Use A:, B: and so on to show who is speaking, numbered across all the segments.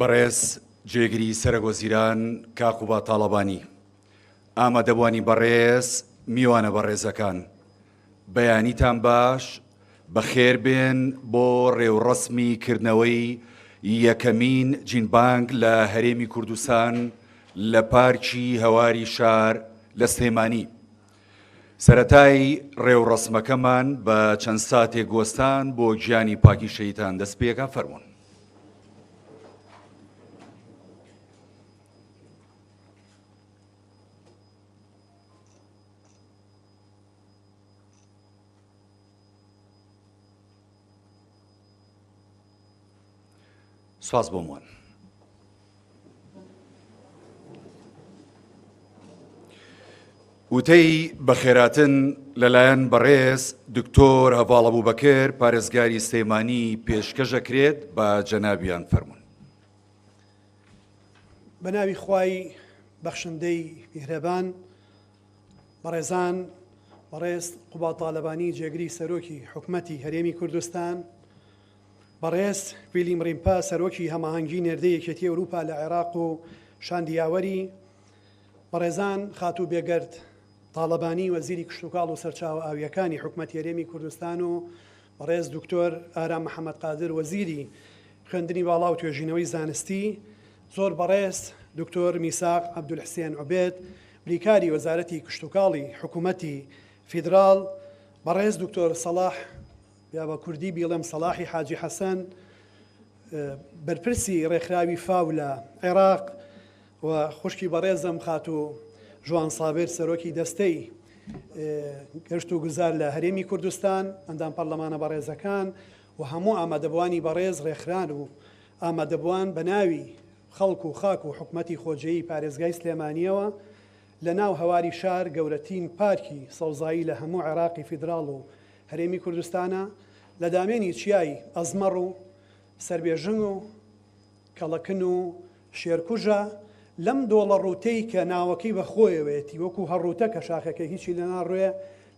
A: بەڕێز جێگری سەرۆکوەزیران کاکوبا تاڵەبانی، ئامادەبوانی بەڕێز میوانە بەڕێزەکان، بەیانیتان باش بەخێر بێن بۆ ڕێوڕەسمی کردنەوەی یەکەمین جینبانگ لە هەرێمی کوردستان لە پارکی هەواری شار لە سلێمانی. سەرەتای ڕێوڕەسمەکەمان بە چەند ساتێک گۆستان بۆ گیانی پاکی شەیتان دەست پێکا فەرموون. سواز بۆموان. وتەی بەخێراتن لەلایەن بەڕێز دکتۆر هەڤاڵ ئەبووبەکر پارێزگاری سلێمانی پێشکەشەکرێت بە جەنابیان فەرموون.
B: بە ناوی خوای بەخشندەی میهرەبان، بەڕێزان، بەڕێز قوبا تاڵەبانی جێگری سەرۆکی حکومەتی هەرێمی کوردستان، بەڕێز ویلیم ڕیمپا سەرۆکی هەماهەنگی نێردەی یەکێتی ئەوروپا لە عێراق و شاندیاوەری، بەڕێزان خاتوو بێگەرد تاڵەبانی وەزیری کشتوکاڵ و سەرچاوە ئاویەکانی حکومەتی هەرێمی کوردستان و بەڕێز دکتۆر ئارام محەممەد قادر وەزیری خوێندنی باڵا و توێژینەوەی زانستی، زۆر بەڕێز دکتۆر میساق عەبدولحسێن عوبێد بریکاری وەزارەتی کشتوکاڵی حکومەتی فیدراڵ، بەڕێز دکتۆر سەلاح یا بە کوردی بیڵێم سەلاحی حاجی حەسەن بەرپرسی ڕێکخراوی فاو لە عێراق، و خوشکی بەڕێزم خاتوو ژوان سابر سەرۆکی دەستەی گەشت و گوزار لە هەرێمی کوردستان، ئەندام پەرلەمانە بەڕێزەکان و هەموو ئامادەبوانی بەڕێز ڕێکخران و ئامادەبوان بە ناوی خەڵک و خاک و حکومەتی خۆجەیی پارێزگای سلێمانیەوە لە ناو هەواری شار گەورەترین پارکی سەوزایی لە هەموو عێراقی فیدراڵ و هەرێمی کوردستانە، لە دامێنی چیای ئەزمەڕ و سەربێژنگ و کەڵەکن و شێرکوژە، لەم دۆڵە ڕووتەی کە ناوەکەی بەخۆیەوێتی وەکو هەڕووتە کە شاخەکە هیچی لە ناڕوێ،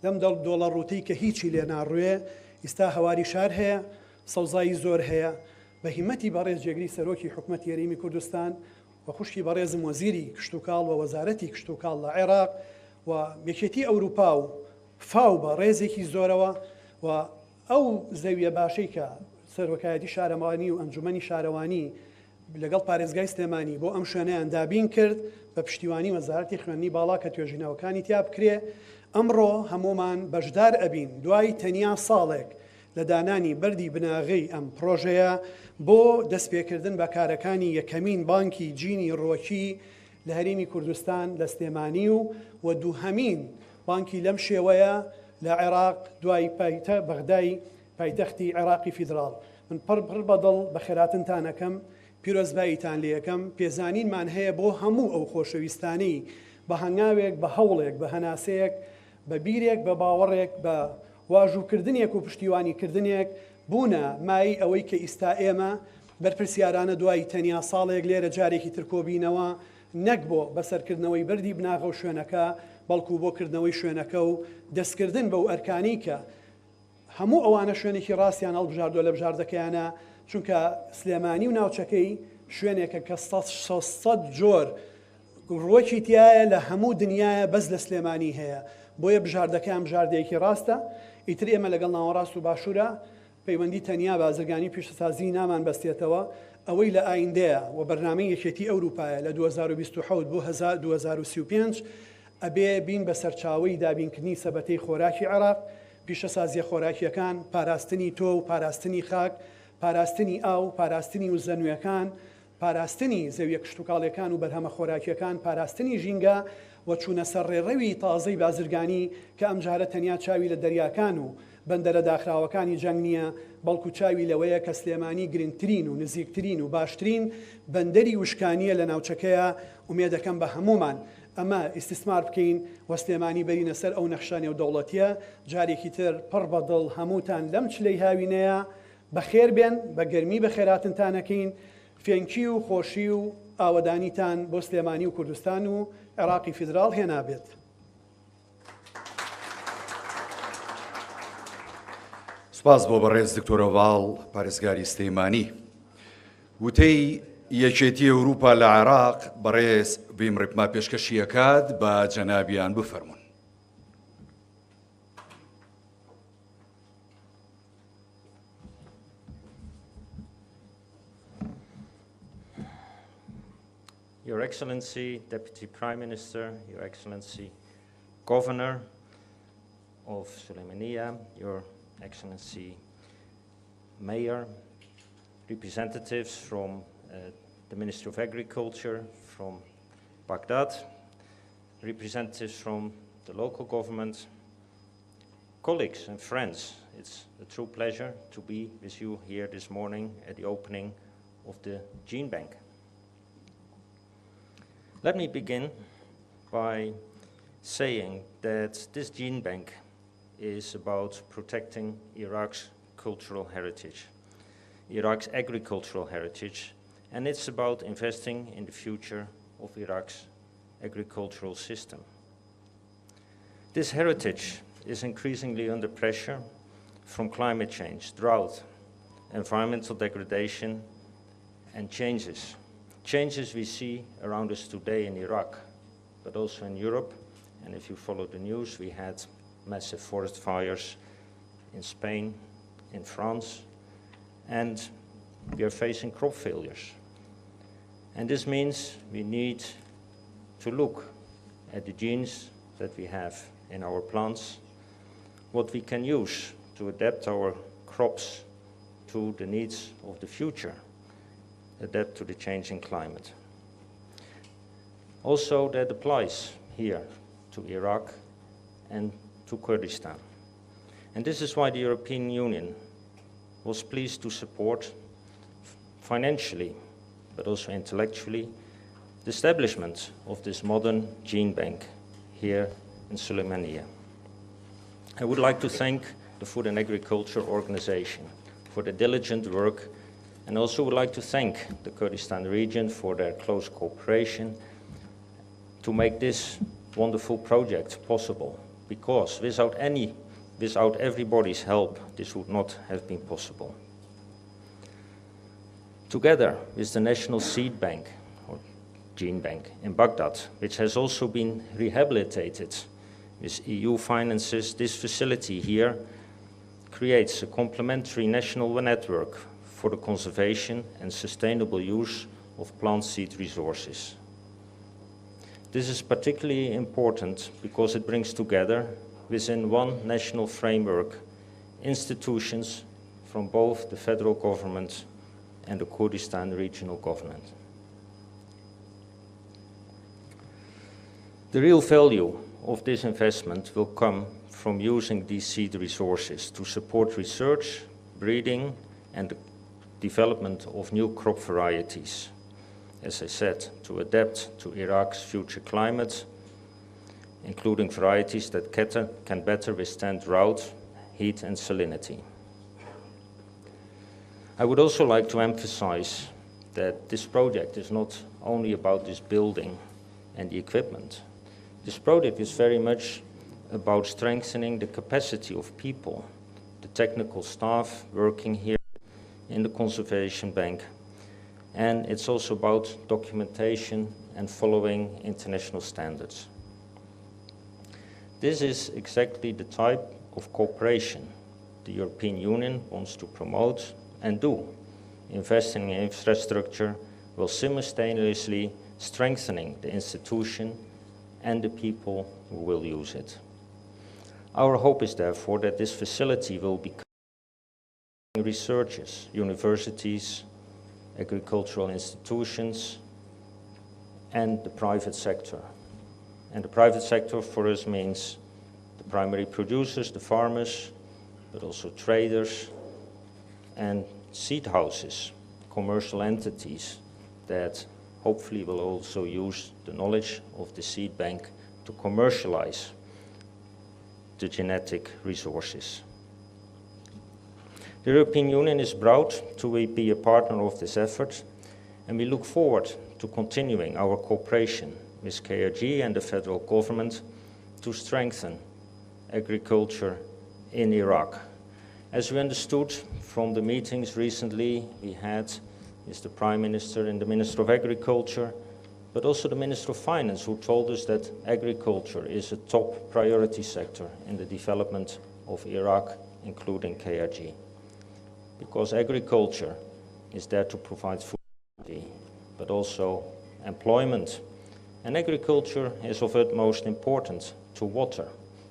B: لەم دۆڵە ڕووتەی کە هیچی لێ ناڕوێ، ئێستا هەواری شار هەیە، سەوزایی زۆر هەیە. بە هیمەتی بەڕێز جێگری سەرۆکی حکومەتی هەرێمی کوردستان و خوشکی بەڕێزم وەزیری کشتوکاڵ و وەزارەتی کشتوکاڵ لە عێراق و یەکێتی ئەوروپا و فاو بە ڕێزێکی زۆرەوە و ئەو زەویە باشەی کە سەرۆکایەتی شارەوانی و ئەنجومەنی شارەوانی لەگەڵ پارێزگای سلێمانی بۆ ئەم شوێنەیان دابین کرد بە پشتیوانی وەزارەتی خوێندنی باڵا کە توێژینەوەکانی تیا بکرێ. ئەمڕۆ هەمومان بەشدار ئەبین دوای تەنیا ساڵێک لە دانانی بەردی بناغەی ئەم پرۆژەیە بۆ دەستپێکردن بە کارەکانی یەکەمین بانکی جینی ڕۆکی لە هەرێمی کوردستان لە سلێمانی و دووهەمین بانکی لەم شێوەیە لە عێراق دوای بەغدای پایتەختی عێراقی فیدراڵ. من پڕ بەدڵ بە خێراتنتانەکەم، پیرۆزباییتان لە یەکەم پێزانینمان هەیە بۆ هەموو ئەو خۆشەویستانی بە هەنگاوێک، بە هەوڵێک، بە هەناسەیەک، بە بیرێک، بە باوەڕێک، بە واژووکردنێک و پشتیوانیکردنێک بوونە مای ئەوەی کە ئیستا ئێمە بەرپرسیارانە دوای تەنیا ساڵێک لێرە جارێکی ترکۆبینەوە، نەک بۆ بەسەرکردنەوەی بەردی بناغە و شوێنەکە، بەڵکو بۆ کردنەوەی شوێنەکە و دەستکردن بەو ئەرکانی کە هەموو ئەوانە شوێنێکی ڕاستیان هەڵبژاردووە لە بژاردەکەیانە، چونکە سلێمانی و ناوچەکەی شوێنێکە کە 600 جۆر ڕۆکی تایە لە هەموو دنیاە بەس لە سلێمانی هەیە، بۆیە بژاردەکەیان بژاردەیەکی ڕاستە. ئیتر ئێمە لەگەڵ ناوەڕاست و باشوورە پەیوەندی تەنیا بازرگانی پیشەسازی نامان بەستێتەوە، ئەوەی لە ئایندەیە و بەرنامەی یەکێتی ئەوروپایە لە 2027 بۆ 2035 ئەبێ بین بە سەرچاوەی دابینکردنی سەبەتەی خۆراکی عێراق، پیشەسازیە خۆراکیەکان، پاراستنی تۆ و پاراستنی خاک، پاراستنی ئاو، پاراستنی وزەنوێکان، پاراستنی زەویە کشتوکاڵیەکان و بەرهەمە خۆراکیەکان، پاراستنی ژینگە و چوونە سەر ڕێڕەوی تازەی بازرگانی کە ئەم جارە تەنیا چاوی لە دەریاکان و بەندەرە داخراوەکانی جەنگ نییە، بەڵکو چاوی لەوەیە کە سلێمانی گرنگترین و نزیکترین و باشترین بەندەری وشکانیە لە ناوچەکەیە. ومێدەکەم بە هەمومان ئەمە ئیستیسمار بکەین و سلێمانی بەرینە سەر ئەو نەخشانێ و دەوڵەتیە. جارێکی تر پڕ بەدڵ هەمووتان لەم چلەی هاوینەیە بەخێر بێن، بە گەرمی بە خێراتنتانەکەین، فێنکی و خۆشی و ئاوەدانیتان بۆ سلێمانی و کوردستان و عێراقی فیدراڵ هێنابێت.
A: سپاس بۆ بەڕێز دکتۆر هەڤاڵ پارێزگاری سلێمانی. وتەی یەکێتی ئەوروپا لە عێراق بەڕێز بیمڕێکما پێشکەشیەکات بە جەنابیان بفەرمونون.
C: Your Excellency, Deputy Prime Minister, Your Excellency, Governor of Sulaymaniyya, Your Excellency, Mayor, representatives from the Ministry of Agriculture from Baghdad, representatives from the local government, colleagues and friends. It's a true pleasure to be with you here this morning at the opening of the Gene Bank. Let me begin by saying that this Gene Bank is about protecting Iraq's cultural heritage, Iraq's agricultural heritage, and it's about investing in the future of Iraq's agricultural system. This heritage is increasingly under pressure from climate change, drought, environmental degradation, and changes we see around us today in Iraq, but also in Europe. And if you follow the news, we had massive forest fires in Spain, in France, and we are facing crop failures. And this means we need to look at the genes that we have in our plants, what we can use to adapt our crops to the needs of the future, adapt to the changing climate. Also, that applies here to Iraq and to Kurdistan. And this is why the European Union was pleased to support financially, but also intellectually, the establishment of this modern gene bank here in Sulaymaniyya. I would like to thank the Food and Agriculture Organization for the diligent work, and also would like to thank the Kurdistan region for their close cooperation to make this wonderful project possible, because without everybody's help, this would not have been possible. Together with the National Seed Bank, or Gene Bank, in Baghdad, which has also been rehabilitated with EU finances, this facility here creates a complementary national network for the conservation and sustainable use of plant seed resources. This is particularly important because it brings together, within one national framework, institutions from both the federal government and the Kurdistan regional government. The real value of this investment will come from using these seed resources to support research, breeding, and the development of new crop varieties, as I said, to adapt to Iraq's future climate, including varieties that can better withstand drought, heat, and salinity. I would also like to emphasize that this project is not only about this building and the equipment. This project is very much about strengthening the capacity of people, the technical staff working here in the Conservation Bank, and it's also about documentation and following international standards. This is exactly the type of cooperation the European Union wants to promote and do, investing in infrastructure while simultaneously strengthening the institution and the people who will use it. Our hope is therefore that this facility will become researchers, universities, agricultural institutions, and the private sector. And the private sector for us means the primary producers, the farmers, but also traders and seed houses, commercial entities that hopefully will also use the knowledge of the seed bank to commercialize the genetic resources. The European Union is proud to be a partner of this effort, and we look forward to continuing our cooperation with KRG and the federal government to strengthen agriculture in Iraq. As we understood from the meetings recently we had is the Prime Minister and the Minister of Agriculture, but also the Minister of Finance, who told us that agriculture is a top priority sector in the development of Iraq, including KRG. Because agriculture is there to provide food, but also employment. And agriculture is of utmost importance to water.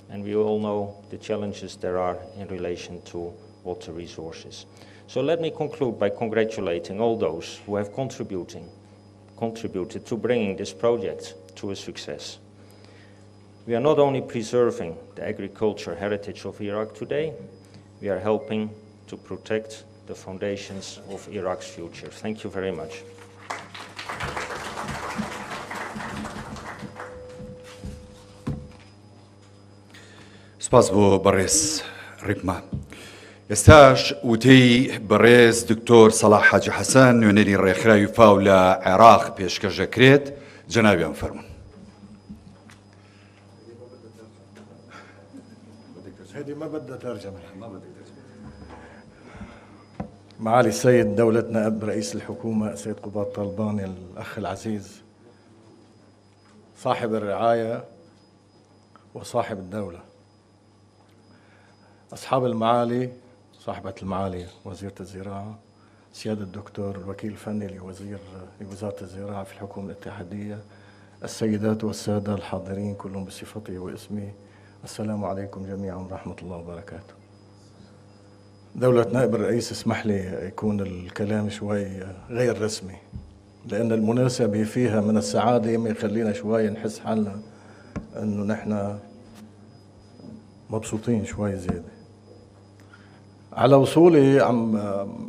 C: And we all know the challenges there are in relation to water resources. So let me conclude by congratulating all those who have contributed to bringing this project to a success. We are not only preserving the agriculture heritage of Iraq today, we are helping to protect the foundations of Iraq's future. Thank you very much.
A: سپاس بۆ بەڕێز ڕیپمان. ئێستاش وتەی بەڕێز دکتۆر سەلاح حاجی حەسەن نوێنەری ڕێکخراوی فاو لە عێراق پێشکەش دەکرێت. جەنابیان فەرموون.
D: هذه ما بدها ترجمة. معالي السيد دولة نائب رئيس الحكومة السيد قباط طلباني الأخ العزيز، صاحب الرعاية وصاحب الدولة، أصحاب المعالي، صاحبة المعالي وزيرة الزراعة، سيادة الدكتور الوكيل الفني لوزارة الزراعة في الحكومة الاتحادية، السيدات والسادة الحاضرين كلهم بصفتي واسمي، السلام عليكم جميعا ورحمة الله وبركاته. دولة نائب الرئيس اسمح لي يكون الكلام شوي غير رسمي، لأن المناسبة فيها من السعادة يمكن يخلينا شوي نحس حالنا أنه نحن مبسوطين شوي زيادة. على وصولي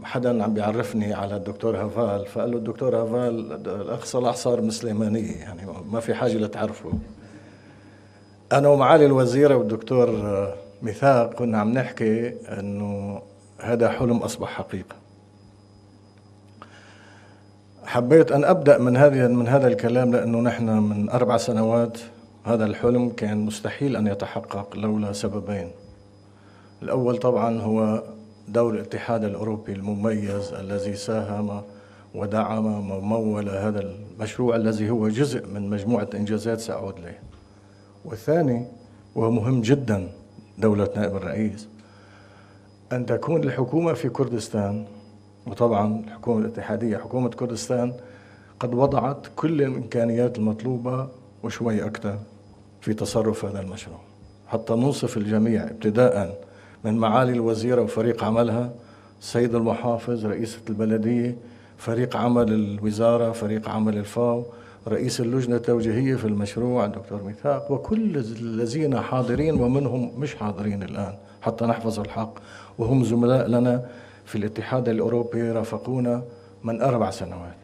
D: حدا عم بيعرفني على الدكتور هافال، فقال له الدكتور هافال الأخ صلاح صار من سليمانية، يعني ما في حاجة لتعرفه. أنا ومعالي الوزيرة والدكتور ميثاق كنا عم نحكي أنه هذا حلم أصبح حقيقة. حبيت أن أبدأ من هذا الكلام لأنه نحن من 4 سنوات هذا الحلم كان مستحيل أن يتحقق لولا سببين. الأول طبعا هو دور الاتحاد الأوروبي المميز الذي ساهم ودعم ومول هذا المشروع الذي هو جزء من مجموعة إنجازات سأعود له. والثاني وهو مهم جدا دولة نائب الرئيس، أن تكون الحكومة في كردستان، وطبعا الحكومة الاتحادية حكومة كردستان قد وضعت كل الإمكانيات المطلوبة وشوي أكثر في تصرف هذا المشروع، حتى نوصف الجميع ابتداء من معالي الوزيرة وفريق عملها، السيد المحافظ، رئيسة البلدية، فريق عمل الوزارة، فريق عمل الفاو، رئيس اللجنة التوجيهية في المشروع الدكتور ميثاق، وكل الذين حاضرين ومنهم مش حاضرين الآن حتى نحفظ الحق، وهم زملاء لنا في الاتحاد الأوروبي رافقونا من 4 سنوات.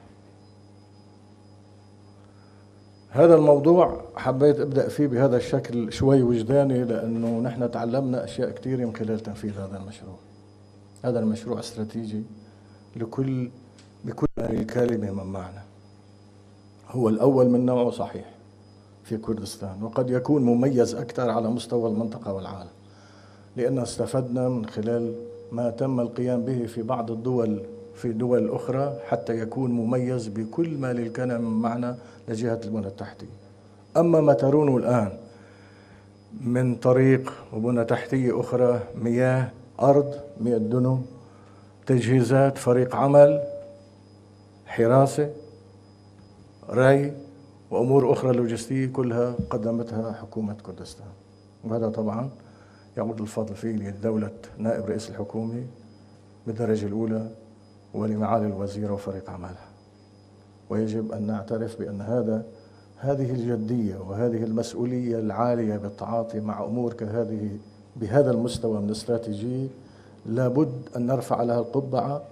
D: هذا الموضوع حبيت أبدأ فيه بهذا الشكل شوي وجداني، لأنه نحن تعلمنا أشياء كثيرة من خلال تنفيذ هذا المشروع. هذا المشروع استراتيجي بكل الكلمة من معنى. هو الأول من نوعه صحيح في كردستان، وقد يكون مميز أكثر على مستوى المنطقة والعالم، لأن استفدنا من خلال ما تم القيام به في بعض الدول في دول أخرى حتى يكون مميز بكل ما للكلمة من معنى لجهة البنى التحتية. أما ما ترونه الآن من طريق وبنى تحتية أخرى، مياه، أرض 100 دنم، تجهيزات، فريق عمل، حراسة، ري، وأمور أخرى لوجستية، كلها قدمتها حكومة كردستان. وهذا طبعا يعود الفضل فيه لدولة نائب رئيس الحكومة بالدرجة الأولى ولمعالي الوزيرة وفريق عملها. ويجب أن نعترف بأن هذه الجدية وهذه المسؤولية العالية بالتعاطي مع أمور كهذه بهذا المستوى من الاستراتيجية لابد أن نرفع لها القبعة،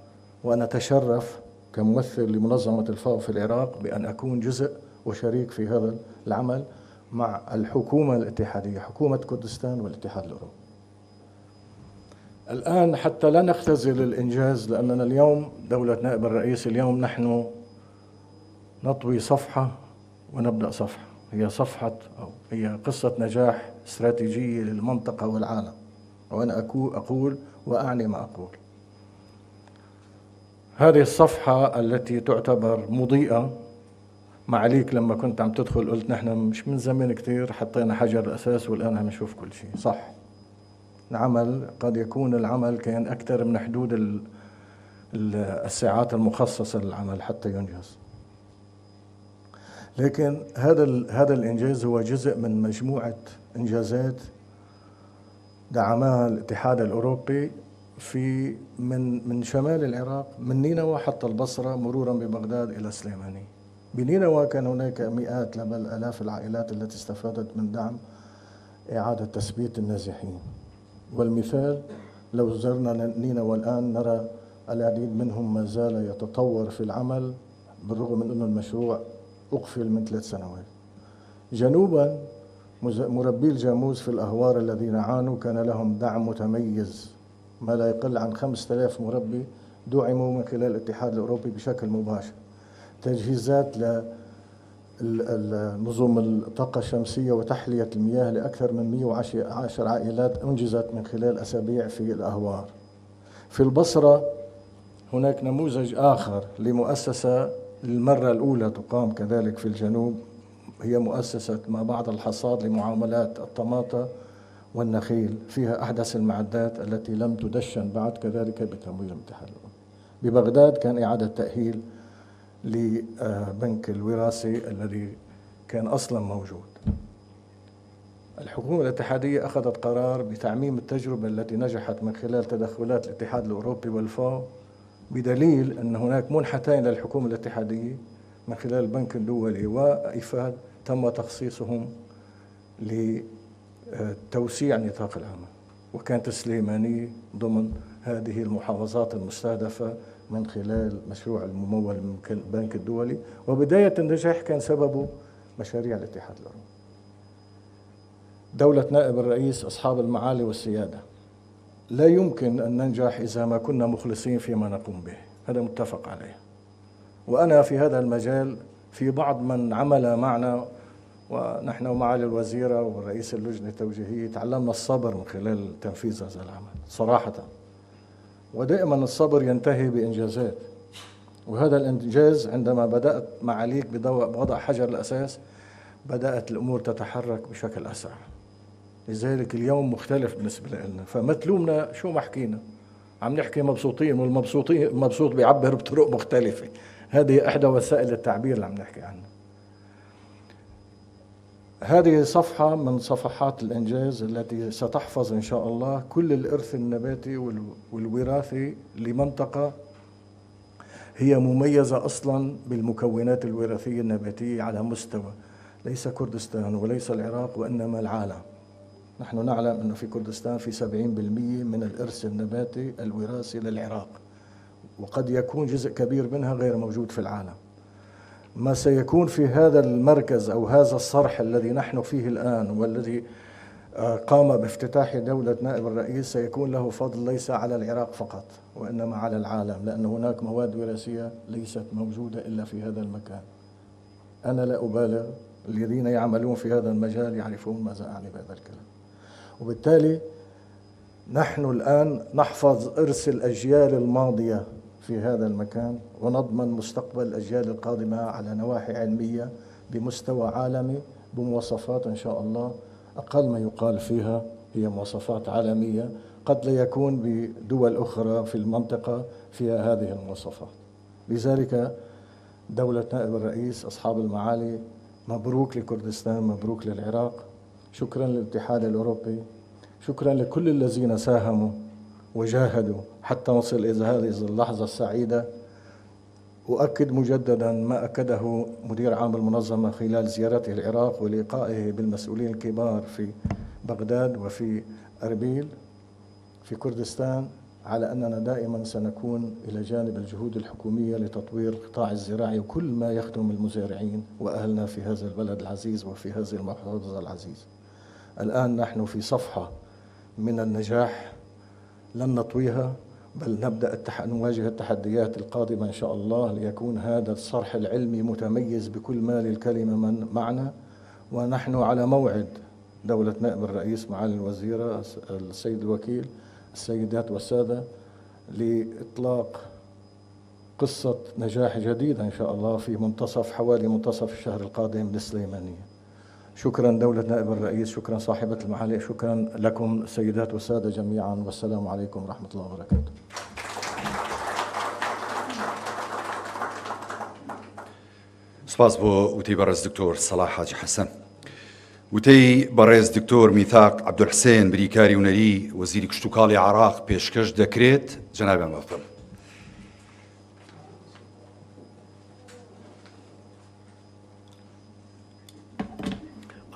D: وأنا أتشرف كممثل لمنظمة الفاو في العراق بأن أكون جزء وشريك في هذا العمل مع الحكومة الاتحادية، حكومة كردستان والاتحاد الأوروبي. الآن حتى لا نختزل الإنجاز، لأننا اليوم دولة نائب الرئيس، اليوم نحن نطوي صفحة ونبدأ صفحة، هي صفحة أو هي قصة نجاح استراتيجية للمنطقة والعالم، وأنا أقول وأعني ما أقول. هذه الصفحة التي تعتبر مضيئة. معليك لما كنت عم تدخل قلت نحن مش من زمان كتير حطينا حجر الأساس والآن عم نشوف كل شيء. صح، العمل قد يكون العمل كان أكثر من حدود الساعات المخصصة للعمل حتى ينجز، لكن هذا الإنجاز هو جزء من مجموعة إنجازات دعمها الاتحاد الأوروبي من شمال العراق، من نينوى حتى البصرة مرورا ببغداد إلى سليمانية. بنينوى كان هناك مئات بل آلاف العائلات التي استفادت من دعم إعادة تثبيت النازحين. والمثال لو زرنا نينوى الآن نرى العديد منهم ما زال يتطور في العمل بالرغم من أن المشروع أقفل من 3 سنوات. جنوبا مربي الجاموس في الأهوار الذين عانوا كان لهم دعم متميز، ما لا يقل عن 5000 مربي دعموا من خلال الاتحاد الأوروبي بشكل مباشر. تجهيزات لنظم الطاقة الشمسية وتحلية المياه لأكثر من 110 عائلات أنجزت من خلال أسابيع في الأهوار. في البصرة هناك نموذج آخر لمؤسسة للمرة الأولى تقام كذلك في الجنوب، هي مؤسسة ما بعد الحصاد لمعاملات الطماطة والنخيل، فيها أحدث المعدات التي لم تدشن بعد، كذلك بتمويل الاتحاد الأوروبي. ببغداد كان إعادة تأهيل لبنك الوراثي الذي كان أصلا موجود. الحكومة الاتحادية أخذت قرار بتعميم التجربة التي نجحت من خلال تدخلات الاتحاد الأوروبي والفاو، بدليل أن هناك منحتين للحكومة الاتحادية من خلال البنك الدولي وإيفاد تم تخصيصهم لتوسيع نطاق العمل، وكانت سليمانية ضمن هذه المحافظات المستهدفة من خلال مشروع الممول من البنك الدولي. وبداية النجاح كان سببه مشاريع الاتحاد الأوروبي. دولة نائب الرئيس، أصحاب المعالي والسيادة، لا يمكن أن ننجح إذا ما كنا مخلصين فيما نقوم به، هذا متفق عليه. وأنا في هذا المجال في بعض من عمل معنا، ونحن ومعالي الوزيرة ورئيس اللجنة التوجيهية تعلمنا الصبر من خلال تنفيذ هذا العمل صراحة، ودائما الصبر ينتهي بإنجازات. وهذا الإنجاز عندما بدأت معاليك بوضع حجر الأساس بدأت الأمور تتحرك بشكل أسرع، لذلك اليوم مختلف بالنسبة لنا. فمثلومنا شو ما حكينا عم نحكي مبسوطين، والمبسوط بيعبر بطرق مختلفة، هذه إحدى وسائل التعبير اللي عم نحكي عنها. هذه صفحة من صفحات الإنجاز التي ستحفظ إن شاء الله كل الإرث النباتي والوراثي لمنطقة هي مميزة أصلا بالمكونات الوراثية النباتية على مستوى ليس كردستان وليس العراق وإنما العالم. نحن نعلم أنه في كردستان في 70% من الإرث النباتي الوراثي للعراق، وقد يكون جزء كبير منها غير موجود في العالم. ما سيكون في هذا المركز أو هذا الصرح الذي نحن فيه الآن والذي قام بافتتاح دولة نائب الرئيس سيكون له فضل ليس على العراق فقط وإنما على العالم، لأن هناك مواد وراثية ليست موجودة إلا في هذا المكان. أنا لا أبالغ، الذين يعملون في هذا المجال يعرفون ماذا أعني بهذا الكلام. وبالتالي نحن الآن نحفظ إرث الأجيال الماضية في هذا المكان، ونضمن مستقبل الأجيال القادمة على نواحي علمية بمستوى عالمي بمواصفات إن شاء الله أقل ما يقال فيها هي مواصفات عالمية، قد لا يكون بدول أخرى في المنطقة فيها هذه المواصفات. لذلك دولة نائب الرئيس، أصحاب المعالي، مبروك لكردستان، مبروك للعراق، شكرا للاتحاد الأوروبي، شكرا لكل الذين ساهموا وجاهدوا حتى نصل إلى هذه اللحظة السعيدة. أؤكد مجددا ما أكده مدير عام المنظمة خلال زيارته العراق ولقائه بالمسؤولين الكبار في بغداد وفي أربيل في كردستان، على أننا دائما سنكون إلى جانب الجهود الحكومية لتطوير القطاع الزراعي وكل ما يخدم المزارعين وأهلنا في هذا البلد العزيز وفي هذه المحافظة العزيزة. الآن نحن في صفحة من النجاح لن نطويها، بل نبدأ نواجه التحديات القادمة إن شاء الله ليكون هذا الصرح العلمي متميز بكل ما للكلمة من معنى. ونحن على موعد دولة نائب الرئيس، معالي الوزيرة، السيد الوكيل، السيدات والسادة، لإطلاق قصة نجاح جديدة إن شاء الله في حوالي منتصف الشهر القادم للسليمانية. شكرا دولة نائب الرئيس، شكرا صاحبة المعالي، شكرا لكم السيدات والسادة جميعا، والسلام عليكم ورحمة الله وبركاته.
A: سپاس بۆ وتەی بەڕێز دکتۆر سەلاح حاجی حەسەن. وتەی بەڕێز دکتۆر میثاق عەبدولحسێن بریکاری هونەری وەزیری کشتوکاڵی عێراق پێشکەش دەکرێت. جەنابێ مەفەرمە.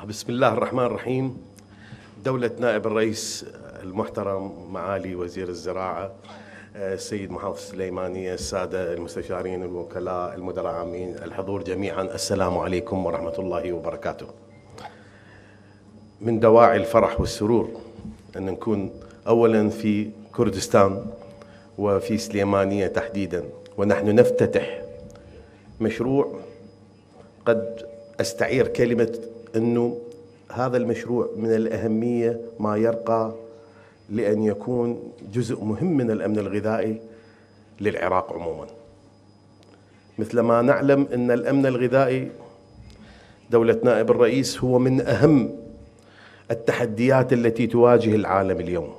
E: بسم الله الرحمن الرحيم. دولة نائب الرئيس المحترم معالي وزير الزراعة السيد محافظ السليمانية، السادة المستشارين، الوكلاء، المدراء العامين، الحضور جميعا، السلام عليكم ورحمة الله وبركاته. من دواعي الفرح والسرور أن نكون أولا في كردستان وفي سليمانية تحديدا، ونحن نفتتح مشروع قد أستعير كلمة أنه هذا المشروع من الأهمية ما يرقى لأن يكون جزء مهم من الأمن الغذائي للعراق عموما. مثل ما نعلم أن الأمن الغذائي دولة نائب الرئيس هو من أهم التحديات التي تواجه العالم اليوم.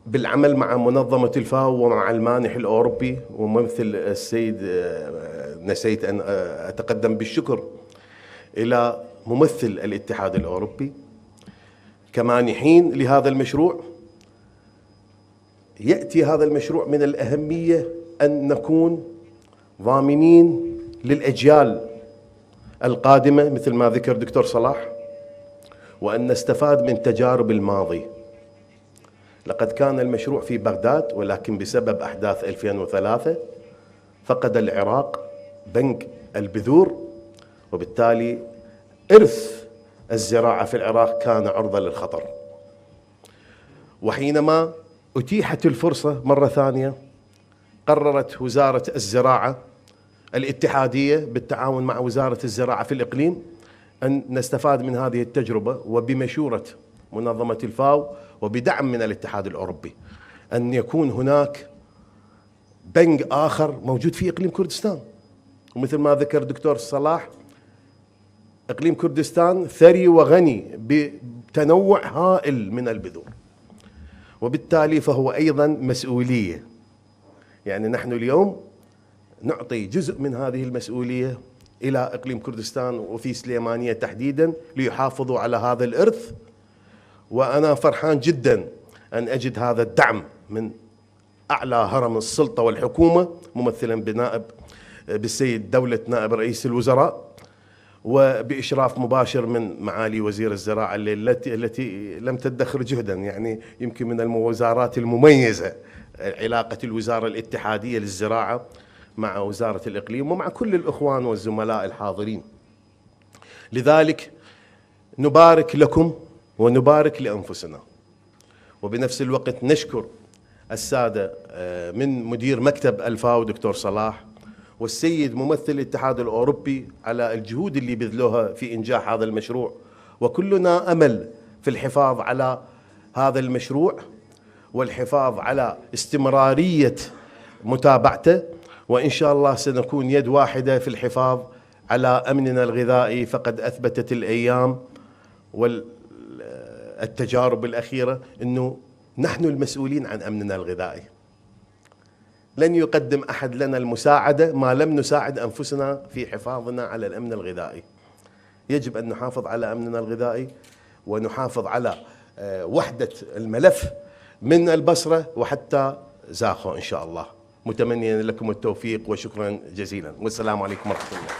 E: بالعمل مع منظمة الفاو ومع المانح الأوروبي، وممثل السيد نسيت أن أتقدم بالشكر إلى ممثل الاتحاد الأوروبي كمانحين لهذا المشروع. يأتي هذا المشروع من الأهمية أن نكون ضامنين للأجيال القادمة مثل ما ذكر دكتور صلاح، وأن نستفاد من تجارب الماضي. لقد كان المشروع في بغداد، ولكن بسبب أحداث 2003 فقد العراق بنك البذور، وبالتالي إرث الزراعة في العراق كان عرضة للخطر. وحينما أتيحت الفرصة مرة ثانية قررت وزارة الزراعة الاتحادية بالتعاون مع وزارة الزراعة في الإقليم أن نستفاد من هذه التجربة، وبمشورة منظمة الفاو وبدعم من الاتحاد الأوروبي أن يكون هناك بنك آخر موجود في إقليم كردستان. ومثل ما ذكر دكتور صلاح، إقليم كردستان ثري وغني بتنوع هائل من البذور، وبالتالي فهو أيضا مسؤولية. يعني نحن اليوم نعطي جزء من هذه المسؤولية إلى إقليم كردستان وفي سليمانية تحديدا ليحافظوا على هذا الإرث. وأنا فرحان جدا أن أجد هذا الدعم من أعلى هرم السلطة والحكومة، ممثلا بالسيد دولة نائب رئيس الوزراء، وبإشراف مباشر من معالي وزير الزراعة التي لم تدخر جهدا. يعني يمكن من الوزارات المميزة علاقة الوزارة الاتحادية للزراعة مع وزارة الإقليم ومع كل الإخوان والزملاء الحاضرين. لذلك نبارك لكم ونبارك لأنفسنا، وبنفس الوقت نشكر السادة من مدير مكتب الفاو دكتور صلاح والسيد ممثل الاتحاد الأوروبي على الجهود اللي بذلوها في إنجاح هذا المشروع. وكلنا أمل في الحفاظ على هذا المشروع والحفاظ على استمرارية متابعته، وإن شاء الله سنكون يد واحدة في الحفاظ على أمننا الغذائي. فقد أثبتت الأيام والتجارب الأخيرة أنه نحن المسؤولين عن أمننا الغذائي. لن يقدم أحد لنا المساعدة ما لم نساعد أنفسنا في حفاظنا على الأمن الغذائي. يجب أن نحافظ على أمننا الغذائي ونحافظ على وحدة الملف من البصرة وحتى زاخو إن شاء الله. متمنيا لكم التوفيق وشكرا جزيلا، والسلام عليكم ورحمة الله.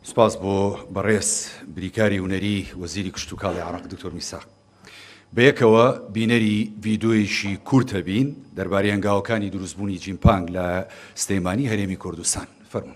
A: سپاس بۆ بەڕێز بریکاری هونەری وەزیری کشتوکاڵی عێراق دکتۆر میثاق. بەیەکەوە بینەری ڤیدۆیەکی کورتە بین دەربارەی هەنگاوەکانی دروستبوونی جیمپانگ لە سلەیمانی هەرێمی کوردستان. فەرموون.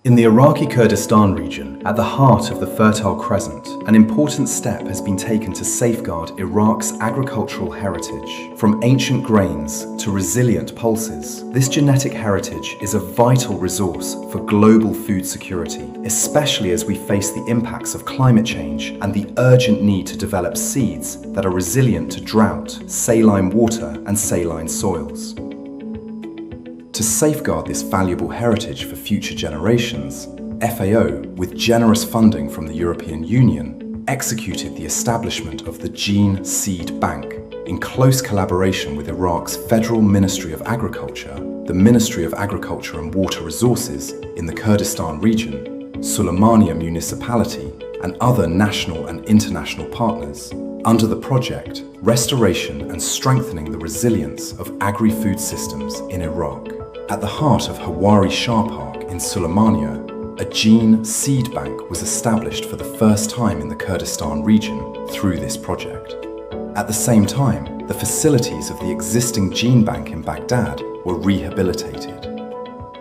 F: In the Iraqi Kurdistan region, at the heart of the Fertile Crescent, an important step has been taken to safeguard Iraq's agricultural heritage. From ancient grains to resilient pulses, this genetic heritage is a vital resource for global food security, especially as we face the impacts of climate change and the urgent need to develop seeds that are resilient to drought, saline water, and saline soils. To safeguard this valuable heritage for future generations, FAO, with generous funding from the European Union, executed the establishment of the Gene Seed Bank in close collaboration with Iraq's Federal Ministry of Agriculture, the Ministry of Agriculture and Water Resources in the Kurdistan region, Suleymaniye Municipality, and other national and international partners. Under the project, Restoration and Strengthening the Resilience of Agri-Food Systems in Iraq. At the heart of Hawari Shah Park in Suleymaniye, a gene seed bank was established for the first time in the Kurdistan region through this project. At the same time, the facilities of the existing gene bank in Baghdad were rehabilitated.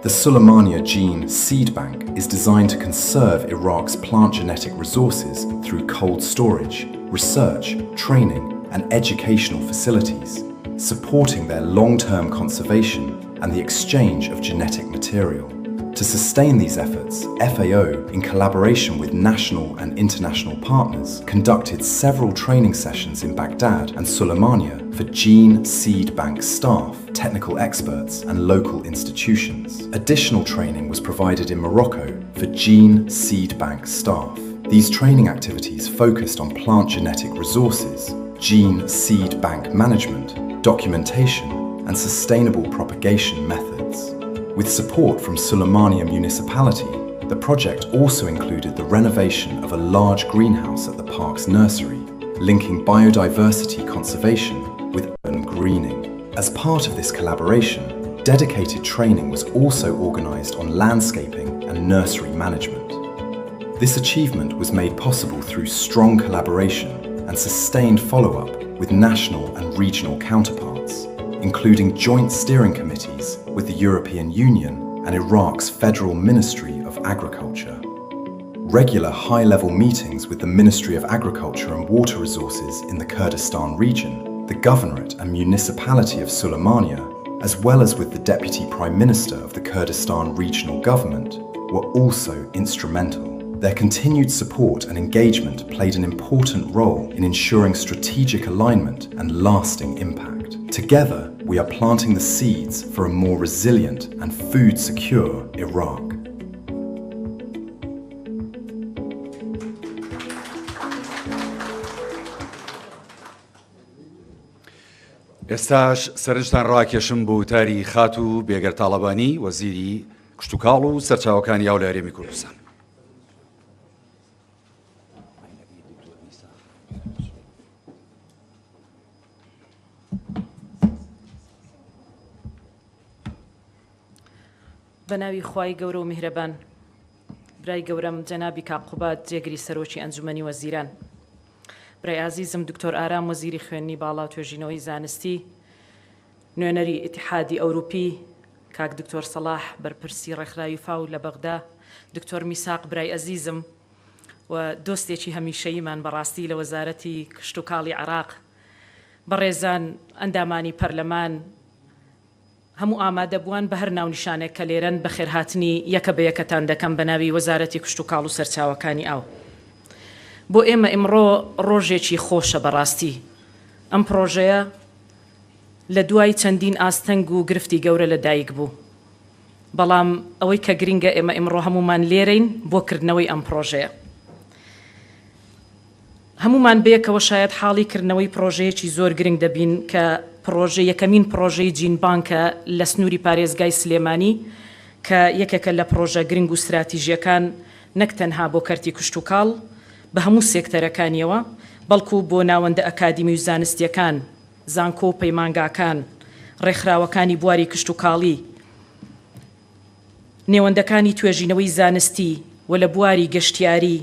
F: The Suleymaniye Gene Seed Bank is designed to conserve Iraq's plant genetic resources through cold storage, research, training, and educational facilities, supporting their long-term conservation and the exchange of genetic material. To sustain these efforts, FAO, in collaboration with national and international partners, conducted several training sessions in Baghdad and Suleymaniye for Gene Seed Bank staff, technical experts, and local institutions. Additional training was provided in Morocco for Gene Seed Bank staff. These training activities focused on plant genetic resources, gene seed bank management, documentation, and sustainable propagation methods. With support from Suleymaniye Municipality, the project also included the renovation of a large greenhouse at the park's nursery, linking biodiversity conservation with urban greening. As part of this collaboration, dedicated training was also organised on landscaping and nursery management. This achievement was made possible through strong collaboration and sustained follow-up with national and regional counterparts, including joint steering committees with the European Union and Iraq's Federal Ministry of Agriculture. Regular high-level meetings with the Ministry of Agriculture and Water Resources in the Kurdistan region, the Governorate and Municipality of Suleymaniye, as well as with the Deputy Prime Minister of the Kurdistan Regional Government, were also instrumental. Their continued support and engagement played an important role in ensuring strategic alignment and lasting impact. Together, we are planting the seeds for a more resilient and food-secure Iraq.
A: ئێستاش سەرنجتان ڕاکێشم بۆ وتاری خات و بێگەر تاڵەبانی وەزیری کشتوکاڵ و سەرچاوەکانی یاو لە هەرێمی کوردستان.
G: بەناوی خوای گەورە و میهرەبان، برای گەورەم جەنابی کاقوبات جێگری سەرۆکی ئەنجومەنی وەزیران، برای عزیزم دکتۆر ئارام وەزیری خوێندنی باڵا و توێژینەوەی زانستی، نوێنەری ئیتیحادی ئەوروپی کاک دکتۆر سەلاح بەرپرسی ڕێکخراوی فاو لە بەغدا، دکتۆر میساق برای عزیزم و دۆستێکی هەمیشەییمان بەڕاستی لە وەزارەتی کشتوکاڵی عێراق، بەڕێزان ئەندامانی پەرلەمان، هەموو ئامادەبووان بە هەر ناونیشانێک کە لێرەن بە خێرهاتنی یەکە بە یەکەتان دەکەم بە ناوی وەزارەتی کشتوکاڵ و سەرچاوەکانی ئاو. بۆ ئێمە ئیمڕۆ ڕۆژێکی خۆشە بەڕاستی. ئەم پرۆژەیە لە دوای چەندین ئاستەنگ و گرفتی گەورە لەدایک بوو. بەڵام ئەوەی کە گرینگە ئێمە ئیمڕۆ هەمومان لێرەین بۆ کردنەوەی ئەم پرۆژەیە. هەمومان بەیەکەوە شاید حاڵی کردنەوەی پرۆژەیەکی زۆر گرنگ دەبین کە پرۆژە یەکەمین پرۆژەی جینبانکە لە سنووری پارێزگای سلێمانی کە یەکێکە لە پرۆژە گرنگ و استراتیژیەکان نەک تەنها بۆ کەرتی کشتوکاڵ بە هەموو سێکتەرەکانیەوە بەڵکو بۆ ناوەندە ئەکادیمی و زانستیەکان، زانکۆ و پەیمانگاکان، ڕێکخراوەکانی بواری کشتوکاڵی، نێوەندەکانی توێژینەوەی زانستی و لە بواری گەشتیاری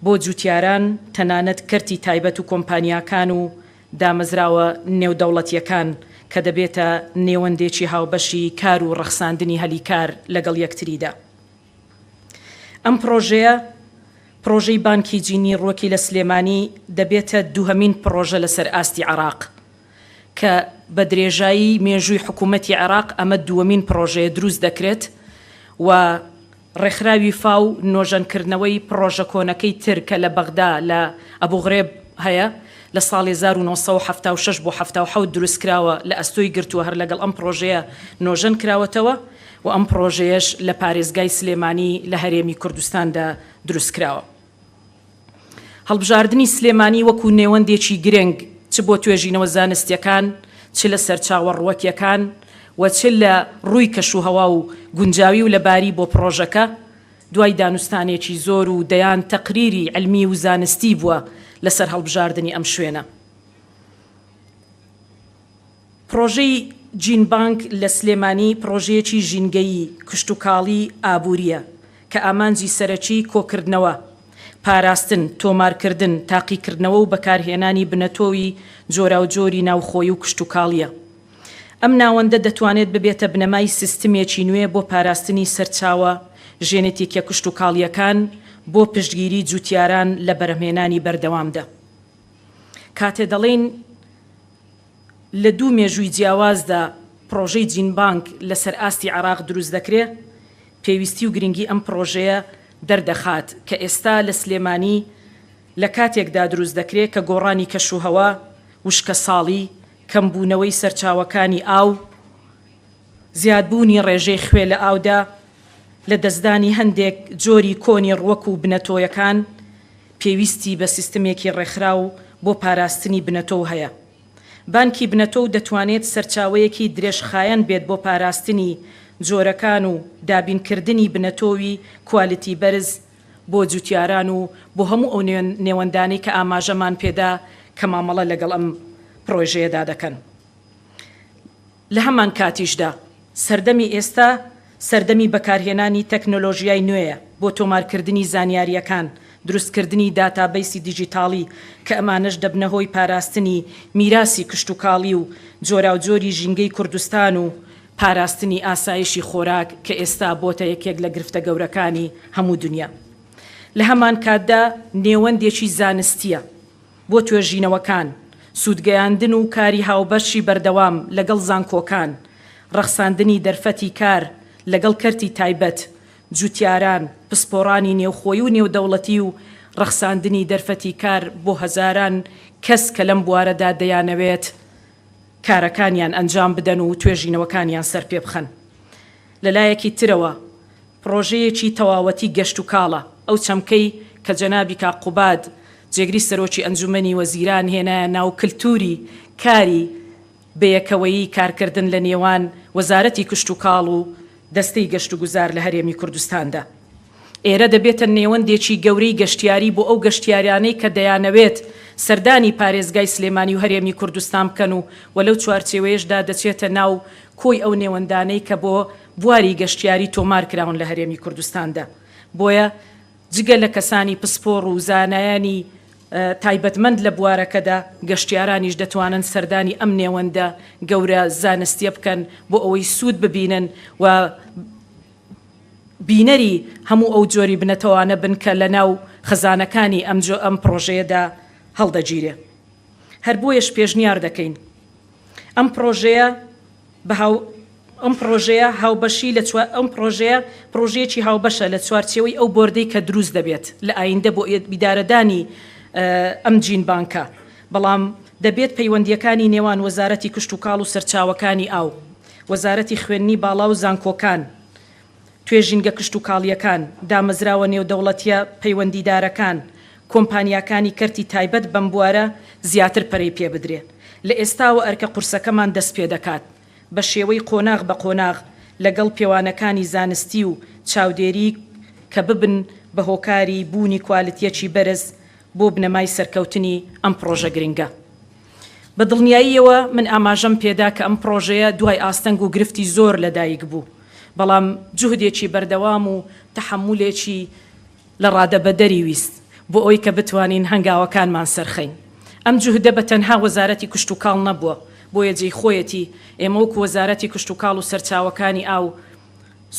G: بۆ جوتیاران تەنانەت کەرتی تایبەت و کۆمپانیاکان و دامەزراوە نێودەوڵەتیەکان کە دەبێتە نێوەندێکی هاوبەشی کار و ڕەخساندنی هەلیکار لەگەڵ یەکتریدا. ئەم پرۆژەی بانکی جینی ڕۆکی لە سلێمانی دەبێتە دووهەمین پرۆژە لەسەر ئاستی عێراق کە بە درێژایی مێژووی حکوومەتی عێراق ئەمە دووەمین پرۆژەیە دروست دەکرێت و ڕێکخراوی فاو نۆژەنکردنەوەی پرۆژە کۆنەکەی تر کە لە بەغدا لە ئەبوغرێب هەیە لە ساڵی 1976 بۆ 77 دروستکراوە لە ئەستۆی گرتووە هەر لەگەڵ ئەم پرۆژەیە نۆژەن کراوەتەوە و ئەم پرۆژەیەش لە پارێزگای سلێمانی لە هەرێمی کوردستاندا دروستکراوە. هەڵبژاردننی سلێمانی وەکو نێوەندێکی گرنگ چ بۆ توێژینەوە زانستیەکان چ لە سەرچاوە ڕوەکیەکان و چ لە ڕووی کەشوهەوا و گونجاوی و لەباری بۆ پرۆژەکە دوای دانوستانێکی زۆر و دەیان تەقریری علمی و زانستی بووە لەسەر هەڵبژاردننی ئەم شوێنە. پرۆژەی جینبانک لە سلێمانی پرۆژەیەکی ژینگەیی کشتتوکاڵی ئابووریە کە ئامانجی سەرەکی کۆکردنەوە، پاراستن، تۆمارکردن، تاقیکردنەوە و بەکارهێنانی بنەتۆوی جۆرا و جۆری ناوخۆی و کشتتوکاڵیە. ئەم ناوەندە دەتوانێت ببێتە بنەمای سیستمێکی نوێ بۆ پاراستنی سەرچاوە ژێنێتێکیە کشتتوکاڵیەکان بۆ پشتگیری جوتیاران لە بەرهەمهێنانی بەردەوامدا. کاتێ دەڵێن لە دوو مێژووی جیاوازدا پرۆژەی جینبانک لەسەر ئاستی عێراق دروست دەکرێت، پێویستی و گرنگی ئەم پرۆژەیە دەردەخات کە ئێستا لە سلێمانی لە کاتێکدا دروست دەکرێت کە گۆڕانی کەشوهەوا، وشکە ساڵی، کەمبوونەوەی سەرچاوەکانی ئاو، زیادبوونی ڕێژەی خوێ لە ئاودا، لە دەستدانی هەندێک جۆری کۆنی ڕوەک و بنەتۆیەکان پێویستی بە سیستمێکی ڕێکخراو بۆ پاراستنی بنەتۆ هەیە. بانکی بنەتۆ دەتوانێت سەرچاوەیەکی درێژخایەن بێت بۆ پاراستنی جۆرەکان و دابینکردنی بنەتۆوی کوالیتی بەرز بۆ جوتیاران و بۆ هەموو ئەو نێوەندانەی کە ئاماژەمان پێدا کە مامەڵە لەگەڵ ئەم پرۆژەیەدا دەکەن. لە هەمان کاتیشدا سەردەمی ئێستا سەردەمی بەکارهێنانی تەکنۆلۆژیای نوێیە بۆ تۆمارکردنی زانیاریەکان، دروستکردنی داتابەیسی دیجیتاڵی کە ئەمانەش دەبنە هۆی پاراستنی میراسی کشتتوکاڵی و جۆرا و جۆری ژینگەی کوردستان و پاراستنی ئاسایشی خۆراک کە ئێستا بۆتە یەکێک لە گرفتە گەورەکانی هەموو دنیا. لە هەمان کاتدا نێوەندێکی زانستیە بۆ توێژینەوەکان، سوودگەیاندن و کاری هاوبەشی بەردەوام لەگەڵ زانکۆکان، ڕەخساندنی دەرفەتی کار لەگەڵ کەرتی تایبەت، جوتیاران، پسپۆڕانی نێوخۆی و نێودەوڵەتی و ڕەخساندنی دەرفەتی کار بۆ هەزاران کەس کە لەم بوارەدا دەیانەوێت کارەکانیان ئەنجام بدەن و توێژینەوەکانیان سەر پێ بخەن. لەلایەکی ترەوە پرۆژەیەکی تەواوەتی گەشت و کاڵە ئەو چەمکەی کە جەنابی کاقوباد جێگری سەرۆکی ئەنجومەنی وەزیران هێنایە ناو کلتوری کاری بەیەکەوەیی کارکردن لە نێوان وەزارەتی کشتتوکاڵ و دەستەی گەشت و گوزار لە هەرێمی کوردستاندا. ئێرە دەبێتە نێوەندێکی گەورەی گەشتیاری بۆ ئەو گەشتیاریانەی کە دەیانەوێت سەردانی پارێزگای سلێمانی و هەرێمی کوردستان بکەن و وەلەو چوارچێوەیەشدا دەچێتە ناو کۆی ئەو نێوەندانەی کە بۆ بواری گەشتیاری تۆمار کراون لە هەرێمی کوردستاندا. بۆیە جگە لە کەسانی پسپۆڕ و زانایانی تایبەتمەند لە بوارەکەدا گەشتیارانیش دەتوانن سەردانی ئەم نێوەندە گەورە زانستیە بکەن بۆ ئەوەی سوود ببینن و بینەری هەموو ئەو جۆری بنەتەوانە بن کە لە ناو خەزانەکانی ئەم پرۆژەیەدا هەڵدەگیرێ. هەر بۆیەش پێشنیار دەکەین ئەم پرۆژەیە هاوبەشی لە ئەم پرۆژەیەکی هاوبەشە لە چوارچێوەی ئەو بۆردەی کە دروست دەبێت لە ئایندە بۆ بیدارەدانی ئەم جینبانکە، بەڵام دەبێت پەیوەندیەکانی نێوان وەزارەتی کشتتوکاڵ و سەرچاوەکانی ئاو، وەزارەتی خوێندنی باڵا و زانکۆکان، توێژینگە کشتتوکاڵیەکان، دامەزراوە نێودەوڵەتیە پەیوەندیدارەکان، کۆمپانیاکانی کەرتی تایبەت بەم بوارە زیاتر پەرەی پێ بدرێت. لە ئێستاوە ئەرکە قورسەکەمان دەست پێ دەکات بە شێوەی قۆناغ بە قۆناغ لەگەڵ پێوانەکانی زانستی و چاودێری کە ببن بە هۆکاری بوونی کوالیتیەکی بەرز بۆ بنەمای سەرکەوتنی ئەم پرۆژە گرنگە. بە دڵنیاییەوە من ئاماژەم پێدا کە ئەم پرۆژەیە دوای ئاستەنگ و گرفتی زۆر لەدایک بوو، بەڵام جوهدێکی بەردەوام و تەحملێکی لە ڕادەبەدەری ویست بۆ ئەوی کە بتوانین هەنگاوەکانمان سەرخەین. ئەم جوهدە بە تەنها وەزارەتی کشتتوکاڵ نەبووە، بۆیە جێی خۆیەتی ئێمە وەکو وەزارەتی کشتتوکاڵ و سەرچاوەکانی ئاو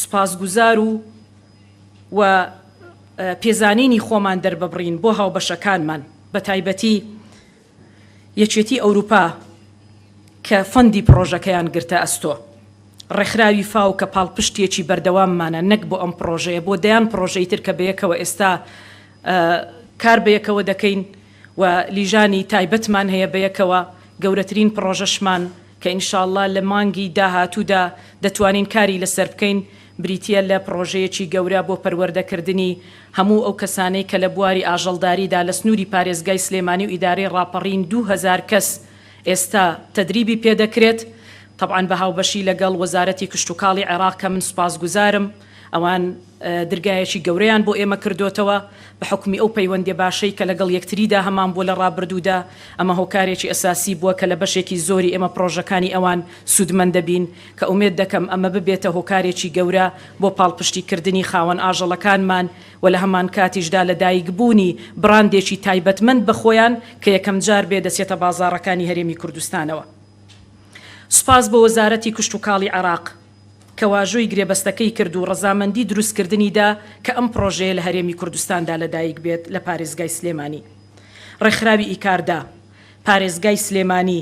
G: سوپاسگوزار و پێزانینی خۆمان دەرببڕین بۆ هاوبەشەکانمان بە تایبەتی یەکێتی ئەوروپا کە فەندی پرۆژەکەیان گرتە ئەستۆ ڕێکخراوی فاو کە پاڵپشتێکی بەردەواممانە نەک بۆ ئەم پرۆژەیە بۆ دەیان پرۆژەی تر کە بەیەکەوە ئێستا کار بەیەکەوە دەکەین و لیژانی تایبەتمان هەیە بەیەکەوە گەورەترین پرۆژەشمان کە ئینشاءالله لە مانگی داهاتوودا دەتوانین کاری لەسەر بکەین بریتە لە پرۆژەیەکی گەورە بۆ پەروەردەکردنی هەموو ئەو کەسانەی کە لە بواری ئاژەڵداریدا لە سنووری پارێزگای سلێمانی و ئیدارەی ڕاپەڕین 2000 کەس ئێستا تەدریبی پێدەکرێت طبعاً بە هاوبەشی لەگەڵ وەزارەتی کشتتوکاڵی عێراق کە من سوپاسگوزارم ئەوان دەرگایەکی گەورەیان بۆ ئێمە کردوتەوە بە حکمی ئەو پەیوەندی باشەی کە لەگەڵ یەکتریدا هەمان بۆ لە ڕابردوودا ئەمە هۆکارێکی ئەساسی بووە کە لە بەشێکی زۆری ئێمە پرۆژەکانی ئەوان سوودمەند دەبین کە ئومێد دەکەم ئەمە ببێتە هۆکارێکی گەورە بۆ پاڵپشتیکردنی خاوەن ئاژەڵەکانمان و لە هەمان کاتیشدا لە دایکبوونی براندێکی تایبەتمەند بە خۆیان کە یەکەم جار بێ دەچێتە بازاڕەکانی هەرێمی کوردستانەوە. سوپاس بۆ وەزارەتی کشتتوکاڵی عێراق کە واژۆی گرێبەستەکەی کرد و ڕەزامەندی دروستکردنیدا کە ئەم پرۆژەیە لە هەرێمی کوردستاندا لەدایک بێت لە پارێزگای سلێمانی. ڕێکخراوی ئیکاردا، پارێزگای سلێمانی،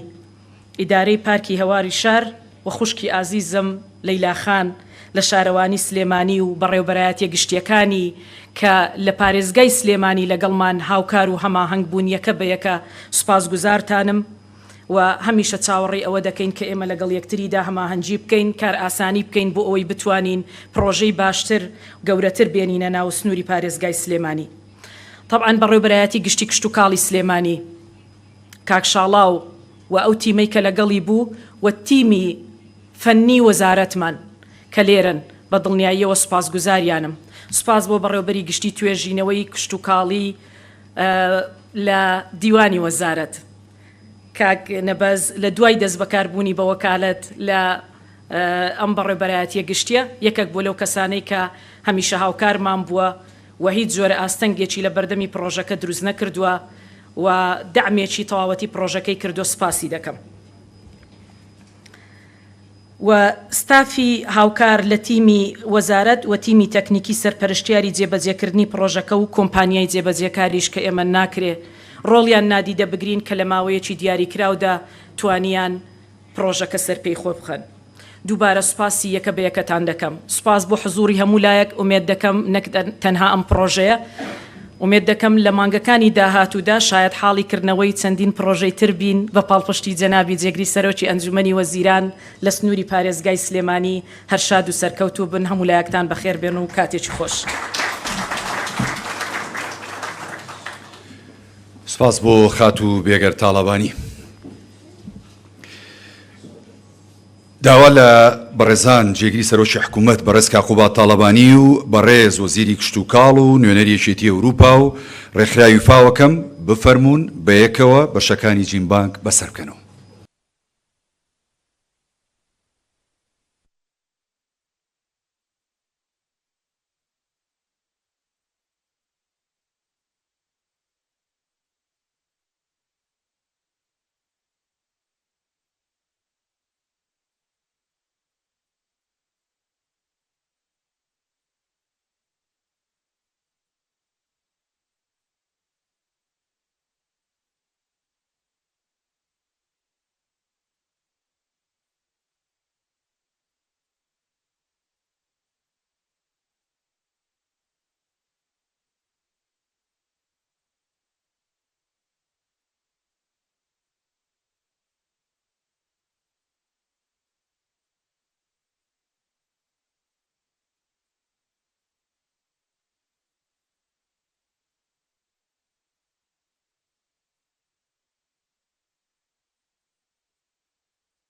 G: ئیدارەی پارکی هەواری شار و خوشکی ئازیزم لەیلاخان لە شارەوانی سلێمانی و بەڕێوەبەرایەتیە گشتیەکانی کە لە پارێزگای سلێمانی لەگەڵمان هاوکار و هەماهەنگ بوون یەکە بە یەکە سوپاسگوزارتانم و هەمیشە چاوەڕێی ئەوە دەکەین کە ئێمە لەگەڵ یەکتریدا هەماهەنگی بکەین کار ئاسانی بکەین بۆ ئەوەی بتوانین پرۆژەی باشتر گەورەتر بێنینە ناو سنووری پارێزگای سلێمانی. طبعاً بەڕێوەبەرایەتی گشتی کشتتوکاڵی سلێمانی کاک شاڵاو و ئەو تیمەی کە لەگەڵی بوو و تیمی فەنی وەزارەتمان کە لێرن بە دڵنیاییەوە سوپاسگوزاریانم. سوپاس بۆ بەڕێوەبەری گشتی توێژینەوەی کشتتوکاڵی لە دیوانی وەزارەت کاک نەبەز لە دوای دەست بەکاربوونی بە وەکالەت لە ئەم بەڕێوەبەرایەتیە گشتیە یەکێک بۆ لەو کەسانەی کە هەمیشە هاوکارمان بووە و هیچ جۆرە ئاستەنگێکی لە بەردەمی پرۆژەکە دروست نەکردووە و دەعمێکی تەواوەتی پرۆژەکەی کردو سپاسی دەکەم. و ستافی هاوکار لە تیمی وەزارەت و تیمی تەکنیکی سەرپەرشتیاری جێبەجێکردنی پرۆژەکە و کۆمپانیای جێبەجێکاریش کە ئێمە ناکرێ ڕۆڵیان نادیدە بگرین کە لە ماوەیەکی دیاریکراودا توانیان پرۆژەکە سەرپێی خۆ بخەن. دووبارە سوپاسی یەکە بە یەکەتان دەکەم. سوپاس بۆ حزوری هەموو لایەک ئومێد دەکەم نەک تەنها ئەم پرۆژەیە ئومێد دەکەم لە مانگەکانی داهاتوودا شاید حاڵی کردنەوەی چەندین پرۆژەی تر بین بە پاڵپشتی جەنابی جێگری سەرۆکی ئەنجومەنی وەزیران لە سنووری پارێزگای سلێمانی هەر شاد و سەرکەوتوو بن هەموو لایەکتان بەخێر بێن و کاتێکی خۆش.
A: سپاس بۆ خات و بێگەر تاڵەبانی. داوا لە بەڕێزان جێگری سەرۆکی حکوومەت بەڕێز کاقوبات تاڵەبانی و بەڕێز وەزیری کشتتوکاڵ و نوێنەری یەکێتی ئەوروپا و ڕێکخراوی فاوەکەم بفەرمونون بە یەکەوە بەشەکانی جیمبانک بەسەر بکەنەوە.